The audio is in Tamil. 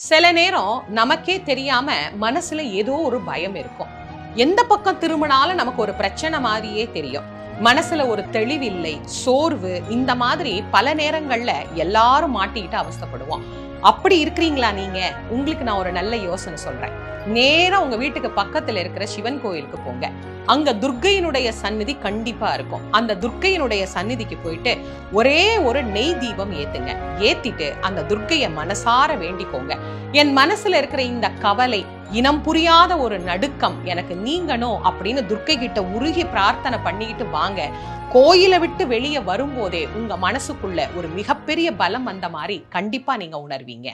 சில நேரம் நமக்கே தெரியாம மனசுல ஏதோ ஒரு பயம் இருக்கும். எந்த பக்கம் திரும்பினாலும் நமக்கு ஒரு பிரச்சனை மாதிரியே தெரியும். மனசுல ஒரு தெளிவில்லை, சோர்வு, இந்த மாதிரி பல நேரங்கள்ல எல்லாரும் மாட்டிக்கிட்டு அவஸ்தைப்படுவோம். அப்படி இருக்கிறீங்களா நீங்க? உங்களுக்கு நான் ஒரு நல்ல யோசனை சொல்றேன். நேரா உங்க வீட்டுக்கு பக்கத்துல இருக்கிற சிவன் கோயிலுக்கு போங்க. அங்க துர்க்கையினுடைய சந்நிதி கண்டிப்பா இருக்கும். அந்த துர்க்கையினுடைய சந்நிதிக்கு போயிட்டு ஒரே ஒரு நெய் தீபம் ஏத்துங்க. ஏத்திட்டு அந்த துர்க்கைய மனசார வேண்டிக்கோங்க. என் மனசுல இருக்கிற இந்த கவலை, இனம் புரியாத ஒரு நடுக்கம் எனக்கு நீங்கணும் அப்படின்னு துர்க்கை கிட்ட உருகி பிரார்த்தனை பண்ணிக்கிட்டு வாங்க. கோயிலை விட்டு வெளியே வரும்போதே உங்க மனசுக்குள்ள ஒரு மிகப்பெரிய பலம் வந்த மாதிரி கண்டிப்பா நீங்க உணர்வீங்க.